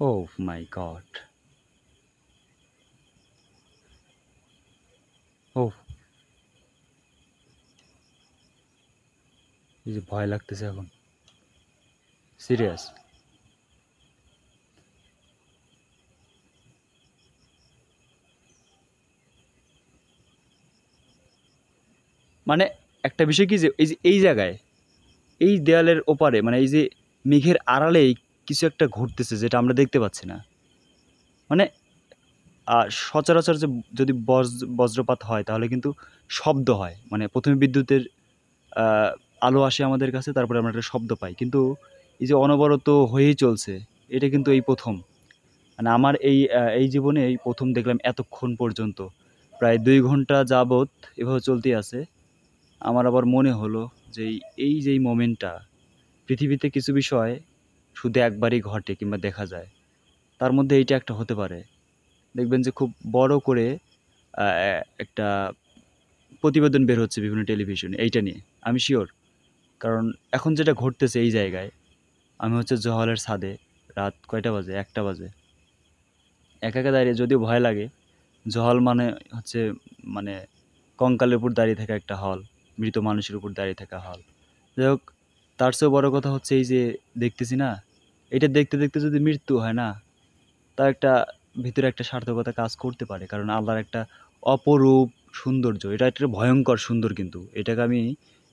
Oh my god. Oh, এই যে ভয় লাগতেছে এখন। সিরিয়াস। মানে একটা বিষয় কি যে এই জায়গায়, এই দেয়ালের ওপারে মানে এই যে মেঘের আড়ালেই কিছু একটা ঘটতেছে যেটা আমরা দেখতে পাচ্ছি না। মানে সচরাচর যে যদি বজ্রপাত হয় তাহলে কিন্তু শব্দ হয়। মানে ১ম এ বিদ্যুতের আ আলো আসে আমাদের কাছে, তারপরে আমরা একটা শব্দ পাই। কিন্তু এই যে অনবরত হয়েই চলছে, এটা কিন্তু এই ১ম। মানে আমার এই জীবনে এই ১ম দেখলাম এতক্ষণ পর্যন্ত। প্রায় ২ ঘন্টা যাবৎ এভাবে চলতেই আছে। আমার আবার মনে হলো যে এই যে এই মোমেন্টটা, পৃথিবীতে কিছু বিষয় শুধু একবারই ঘটে কিংবা দেখা যায়। তার মধ্যে এইটা একটা হতে পারে। দেখবেন যে খুব বড় করে আ এ একটা প্রতিবেদন বের হচ্ছে বিভিন্ন টেলিভিশনে এইটা নিয়ে। আমি সিউর। কারণ এখন যেটা ঘটতেছে এই জায়গায়, আমি হচ্ছে জহলের ছাদে, রাত কয়টা বাজে? ১টা বাজে। একা, একা দাঁড়িয়ে যদিও ভয় লাগে। জহল মানে হচ্ছে মানে কঙ্কালের উপর দাঁড়িয়ে থাকা একটা হল, মৃত মানুষের উপর দাঁড়িয়ে থাকা হল। যাই হোক, তার চেয়েও বড় কথা হচ্ছে এই যে দেখতেছি না, এটা দেখতে, দেখতে যদি মৃত্যু হয় না, তার একটা ভিতরে একটা সার্থকতা কাজ করতে পারে। কারণ আল্লাহর একটা অপরূপ সৌন্দর্য। এটা একটা ভয়ংকর সুন্দর কিন্তু। এটাকে আমি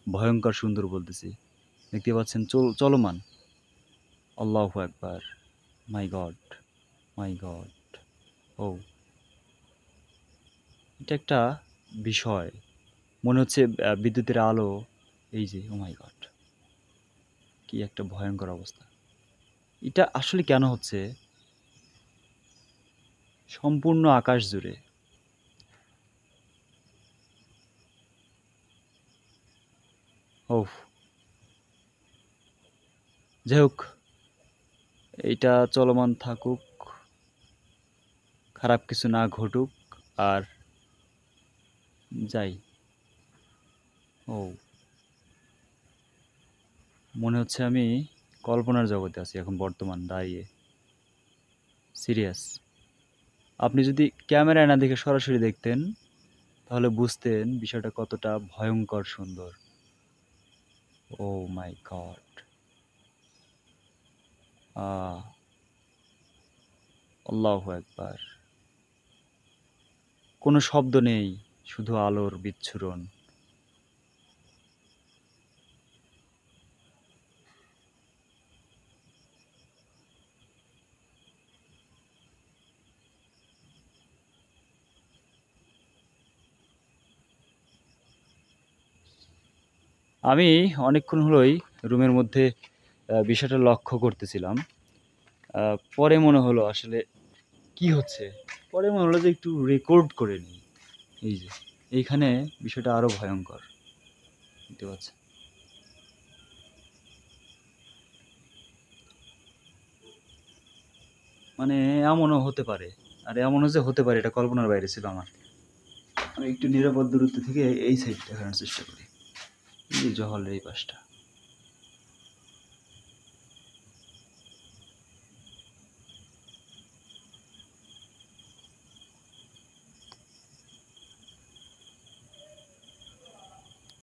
ভয়ংকর সুন্দর বলতেছি। দেখতে পাচ্ছেন চলমান। আল্লাহু আকবার! মাই গড! মাই গড! ও! এটা একটা বিষয়। মনে হচ্ছে বিদ্যুতের আলো এই যে ওহ মাই গড! কি একটা ভয়ংকর অবস্থা। এটা আসলে কেন হচ্ছে? সম্পূর্ণ আকাশ জুড়ে। ওফ! যাই হোক, এইটা চলমান থাকুক, খারাপ কিছু না ঘটুক, আর যাই। ও! মনে হচ্ছে আমি কল্পনার জগতে আছি এখন বর্তমান দাঁড়িয়ে। সিরিয়াস। আপনি যদি ক্যামেরায় না দেখে সরাসরি দেখতেন, তাহলে বুঝতেন বিষয়টা কতটা ভয়ংকর সুন্দর। ওহ মাই গড! আহ! আল্লাহু আকবার! কোনো শব্দ নেই, শুধু আলোর বিচ্ছুরণ। আমি অনেকক্ষণ হলোই রুমের মধ্যে বিষয়টা লক্ষ্য করতেছিলাম। পরে মনে হলো আসলে কি হচ্ছে? পরে মনে হলো যে একটু রেকর্ড করে নিই। এই যে, এইখানে বিষয়টা আরো ভয়ংকর। দেখতে পাচ্ছেন? মানে এমনও হতে পারে। আর এমনও যে হতে পারে এটা কল্পনার বাইরে ছিল আমার। আমি একটু নিরাপদ দূরত্ব থেকে এই সাইডটা দেখানোর চেষ্টা করি। এই যে জহলের এই পাশটা।